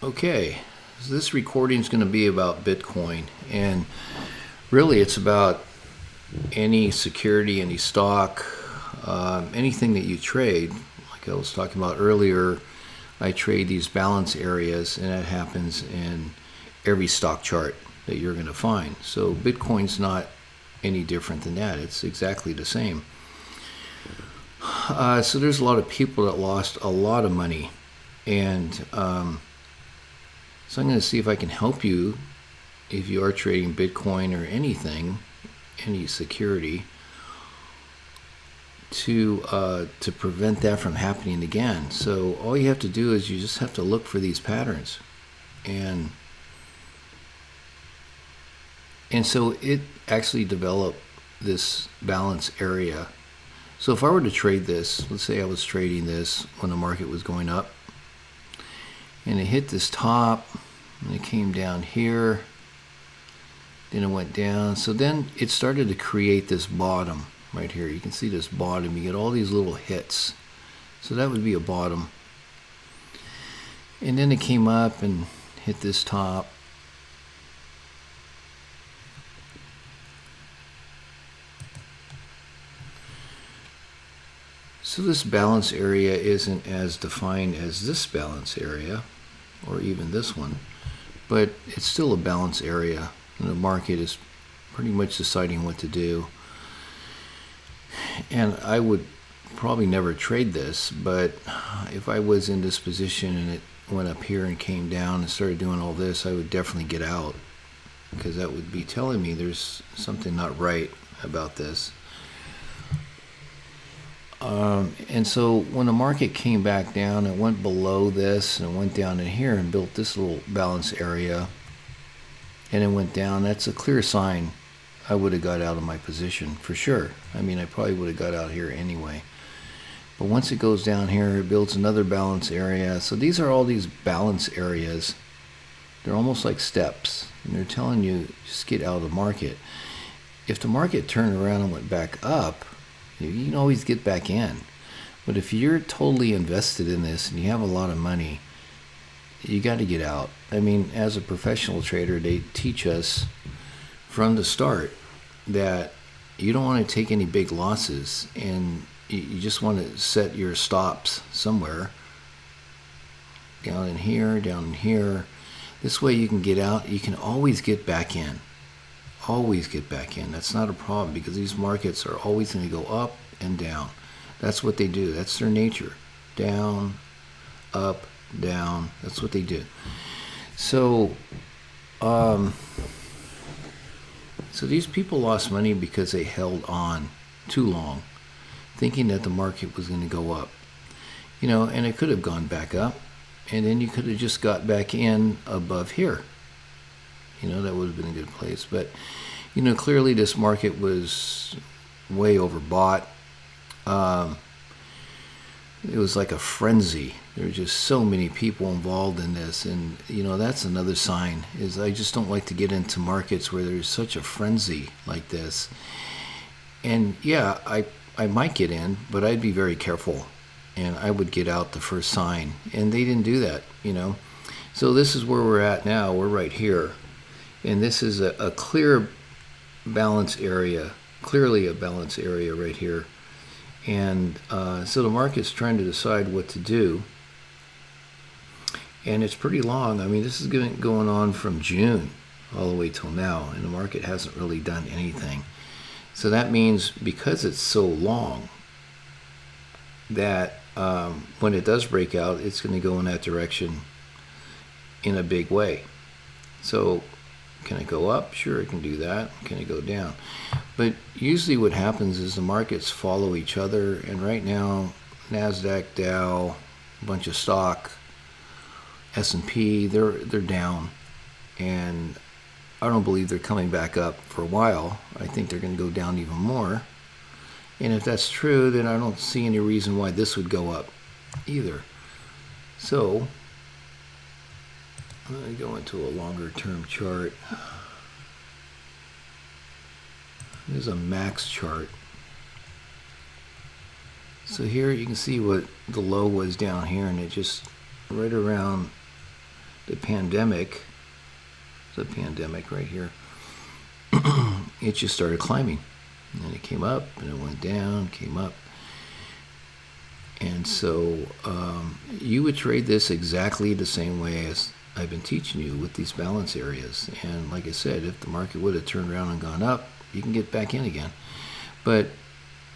Okay, so this recording is going to be about Bitcoin, and really it's about any security, any stock, anything that you trade. Like I was talking about earlier, I trade these balance areas, and that happens in every stock chart that you're going to find. So Bitcoin's not any different than that. It's exactly the same. So there's a lot of people that lost a lot of money, and so I'm going to see if I can help you if you are trading Bitcoin or anything, any security, to prevent that from happening again. So all you have to do is you just have to look for these patterns, and so it actually developed this balance area. So if I were to trade this, let's say I was trading this when the market was going up, and it hit this top, and it came down here, then it went down. So then it started to create this bottom right here. You can see this bottom. You get all these little hits. So that would be a bottom. And then it came up and hit this top. So this balance area isn't as defined as this balance area, or even this one, but it's still a balance area, and the market is pretty much deciding what to do. And I would probably never trade this, but if I was in this position and it went up here and came down and started doing all this, I would definitely get out, because that would be telling me there's something not right about this. And so when the market came back down, it went below this and it went down in here and built this little balance area, and it went down. That's a clear sign I would have got out of my position for sure. I mean, I probably would have got out here anyway. But once it goes down here, it builds another balance area. So these are all these balance areas. They're almost like steps, and they're telling you just get out of the market. If the market turned around and went back up, you can always get back in. But if you're totally invested in this and you have a lot of money, you got to get out. I mean, as a professional trader, they teach us from the start that you don't want to take any big losses, and you just want to set your stops somewhere, down in here, down in here. This way you can get out. You can always get back in. Always get back in. That's not a problem, because these markets are always going to go up and down. That's what they do. That's their nature. Down, up, down. That's what they do. So so these people lost money because they held on too long, thinking that the market was going to go up. And it could have gone back up, and then you could have just got back in above here. That would have been a good place. But, clearly this market was way overbought. It was like a frenzy. There were just so many people involved in this. And, that's another sign, is I just don't like to get into markets where there's such a frenzy like this. And, yeah, I might get in, but I'd be very careful. And I would get out the first sign. And they didn't do that, So this is where we're at now. We're right here. And this is a clear balance area, clearly a balance area right here. And so the market's trying to decide what to do. And it's pretty long. I mean, this is going on from June all the way till now, and the market hasn't really done anything. So that means, because it's so long, that when it does break out, it's going to go in that direction in a big way. So can it go up? Sure, it can do that. Can it go down? But usually what happens is the markets follow each other, and right now, NASDAQ, Dow, a bunch of stock, S&P, they're down, and I don't believe they're coming back up for a while. I think they're going to go down even more. And if that's true, then I don't see any reason why this would go up either. So I'm going to go into a longer term chart. There's a max chart. So here you can see what the low was down here, and it just right around the pandemic, right here, it just started climbing. And then it came up, and it went down, came up. And so you would trade this exactly the same way as I've been teaching you with these balance areas. And like I said, if the market would have turned around and gone up, you can get back in again. But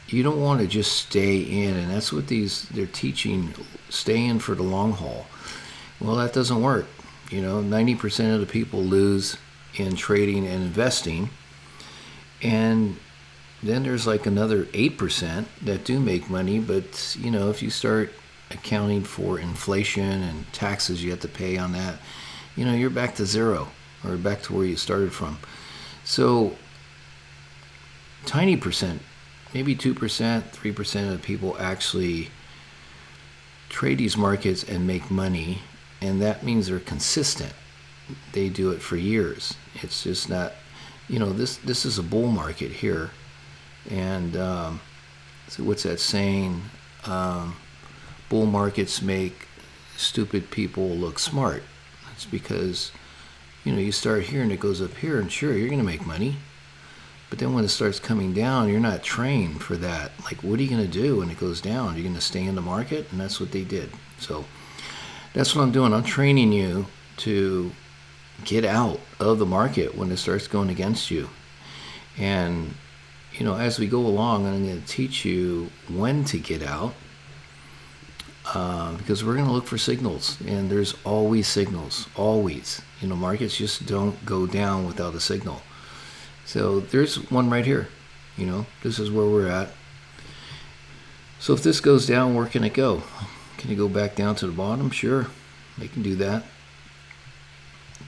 you don't want to just stay in, and that's what they're teaching, stay in for the long haul. Well, that doesn't work. 90% of the people lose in trading and investing, and then there's like another 8% that do make money. But if you start accounting for inflation and taxes you have to pay on that, you're back to zero, or back to where you started from. So tiny percent, maybe 2%, 3% of the people actually trade these markets and make money, and that means they're consistent. They do it for years. It's just not, this is a bull market here. And so what's that saying? Bull markets make stupid people look smart. It's because, you start here and it goes up here, and sure, you're going to make money. But then when it starts coming down, you're not trained for that. Like, what are you going to do when it goes down? You're going to stay in the market? And that's what they did. So that's what I'm doing. I'm training you to get out of the market when it starts going against you. And, as we go along, I'm going to teach you when to get out, because we're going to look for signals. And there's always signals, always. Markets just don't go down without a signal. So there's one right here. This is where we're at. So if this goes down, where can it go? Can it go back down to the bottom? Sure, they can do that.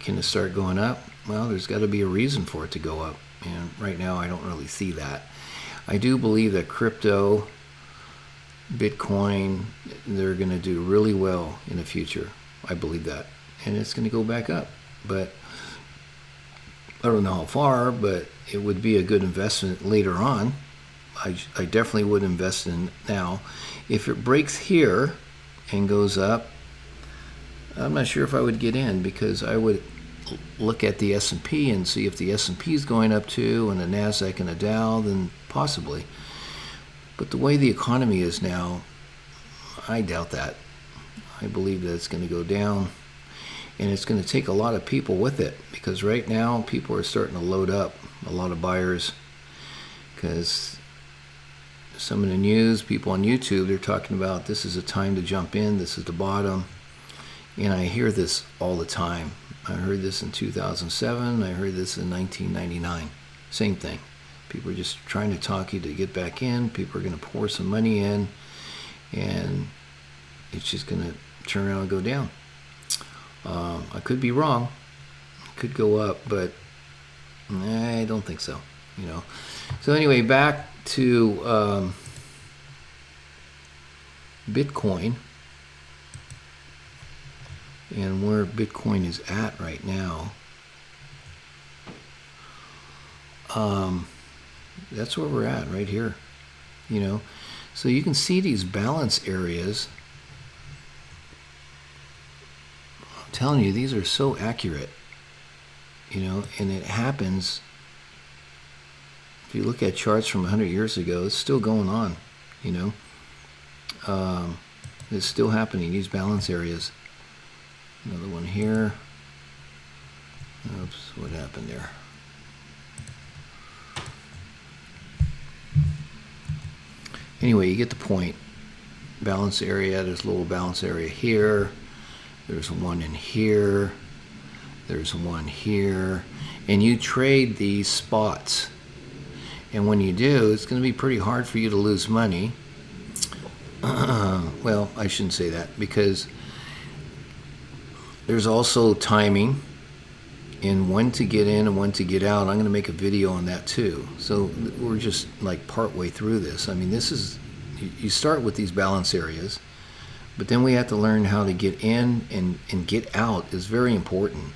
Can it start going up? Well, there's got to be a reason for it to go up. And right now, I don't really see that. I do believe that crypto, Bitcoin, they're going to do really well in the future. I believe that. And it's going to go back up. But I don't know how far, but it would be a good investment later on. I definitely would invest in it now. If it breaks here and goes up, I'm not sure if I would get in, because I would look at the S&P and see if the S&P is going up too, and the NASDAQ and the Dow, then possibly. But the way the economy is now, I doubt that. I believe that it's going to go down, and it's going to take a lot of people with it, because right now people are starting to load up, a lot of buyers, because some of the news, people on YouTube, they're talking about this is a time to jump in, this is the bottom. And I hear this all the time. I heard this in 2007, I heard this in 1999. Same thing. People are just trying to talk you to get back in. People are going to pour some money in, and it's just going to turn around and go down. I could be wrong. It could go up, but I don't think so. So anyway, back to Bitcoin, and where Bitcoin is at right now. That's where we're at right here. So you can see these balance areas. I'm telling you, these are so accurate. And it happens. If you look at charts from 100 years ago, it's still going on. It's still happening, these balance areas. Another one here. Oops, what happened there? Anyway, you get the point. Balance area, there's a little balance area here. There's one in here. There's one here. And you trade these spots. And when you do, it's going to be pretty hard for you to lose money. Well, I shouldn't say that, because there's also timing and when to get in and when to get out. I'm going to make a video on that too. So we're just like part way through this. I mean, this is, you start with these balance areas, but then we have to learn how to get in and get out is very important.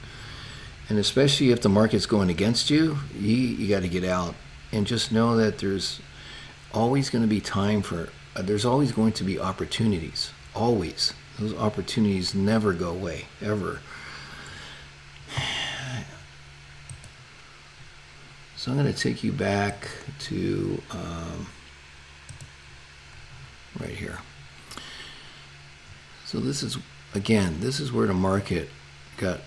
And especially if the market's going against you, you got to get out. And just know that there's always going to be time for, there's always going to be opportunities. Always. Those opportunities never go away, ever. So I'm going to take you back to right here. So this is, again, this is where the market got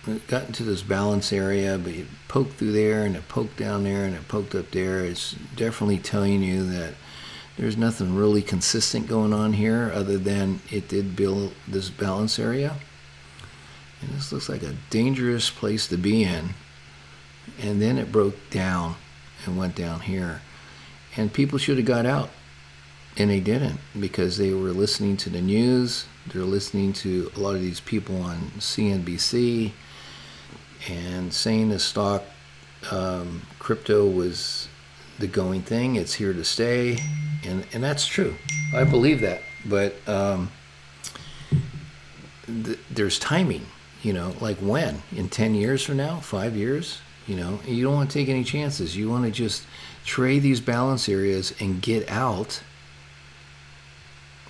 into this balance area, but it poked through there and it poked down there and it poked up there. It's definitely telling you that there's nothing really consistent going on here other than it did build this balance area. And this looks like a dangerous place to be in. And then it broke down and went down here. And people should have got out. And they didn't, because they were listening to the news. They're listening to a lot of these people on CNBC and saying the stock, crypto was the going thing. It's here to stay. And that's true. I believe that. But there's timing, you know, like when? In 10 years from now? 5 years? You know, you don't want to take any chances. You want to just trade these balance areas and get out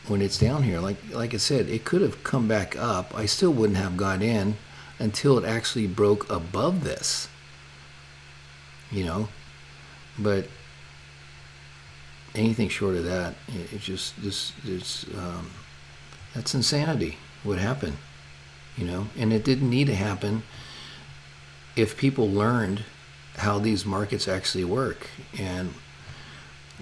when it's down here. Like I said, it could have come back up. I still wouldn't have got in until it actually broke above this, you know. But anything short of that, it just that's insanity. What happened, you know? And it didn't need to happen if people learned how these markets actually work. And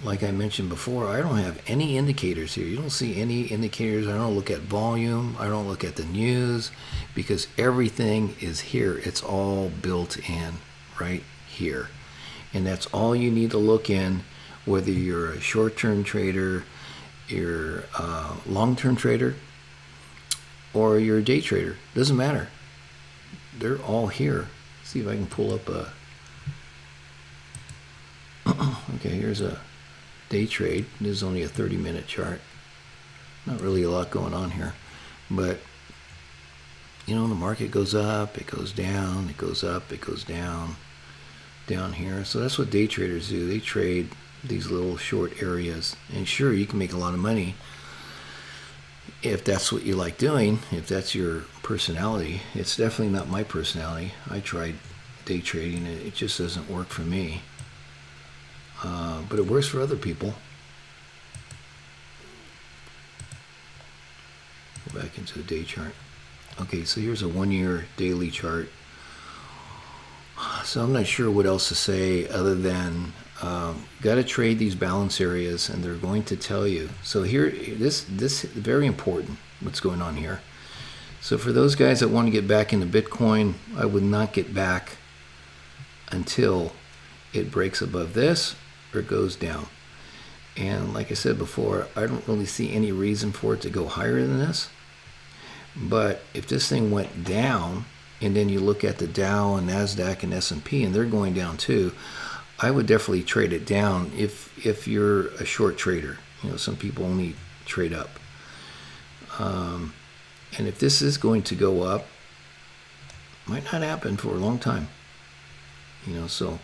like I mentioned before, I don't have any indicators here. You don't see any indicators. I don't look at volume. I don't look at the news, because everything is here. It's all built in right here. And that's all you need to look in, whether you're a short-term trader, you're a long-term trader, or you're a day trader. Doesn't matter. They're all here. See if I can pull up a... Okay, here's a day trade. This is only a 30-minute chart. Not really a lot going on here. But, you know, the market goes up, it goes down, it goes up, it goes down here. So that's what day traders do. They trade these little short areas. And sure, you can make a lot of money if that's what you like doing, if that's your personality. It's definitely not my personality. I tried day trading, and it just doesn't work for me. But it works for other people. Go back into the day chart. Okay, so here's a 1-year daily chart. So I'm not sure what else to say other than got to trade these balance areas, and they're going to tell you. So here, this very important, what's going on here. So for those guys that want to get back into Bitcoin, I would not get back until it breaks above this or goes down. And like I said before, I don't really see any reason for it to go higher than this. But if this thing went down, and then you look at the Dow and NASDAQ and S&P, and they're going down too, I would definitely trade it down if you're a short trader. You know, some people only trade up. And if this is going to go up, might not happen for a long time. You know, so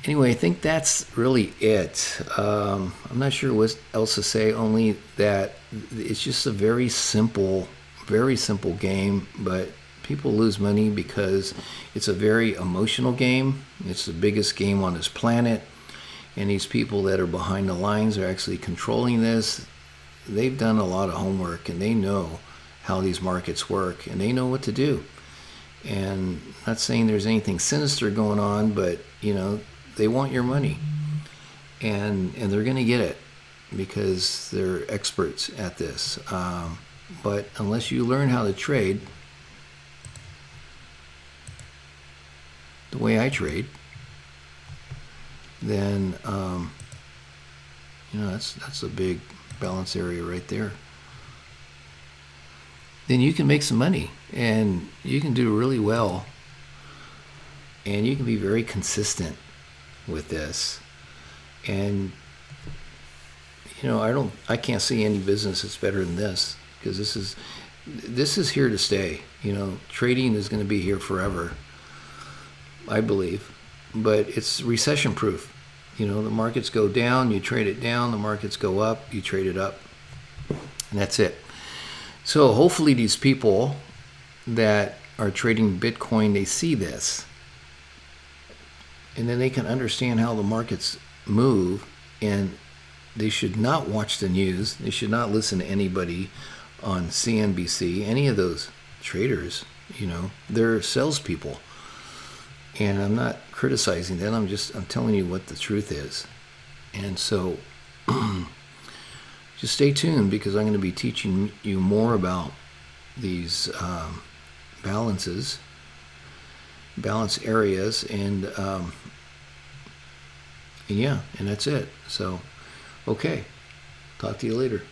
anyway, I think that's really it. I'm not sure what else to say, only that it's just a very simple game, but people lose money because it's a very emotional game. It's the biggest game on this planet, and these people that are behind the lines are actually controlling this. They've done a lot of homework, and they know how these markets work, and they know what to do. And I'm not saying there's anything sinister going on, but you know, they want your money, and they're going to get it because they're experts at this. But unless you learn how to trade the way I trade, then you know, that's a big balance area right there. Then you can make some money, and you can do really well, and you can be very consistent with this. And you know, I can't see any business that's better than this, because this is here to stay. You know, trading is going to be here forever, I believe. But it's recession proof. You know, the markets go down, you trade it down. The markets go up, you trade it up. And that's it. So hopefully these people that are trading Bitcoin, they see this. And then they can understand how the markets move, and they should not watch the news. They should not listen to anybody on CNBC, any of those traders. They're salespeople. And I'm not criticizing them. I'm telling you what the truth is. And so just stay tuned, because I'm going to be teaching you more about these balance areas, and yeah, and that's it. So, okay, talk to you later.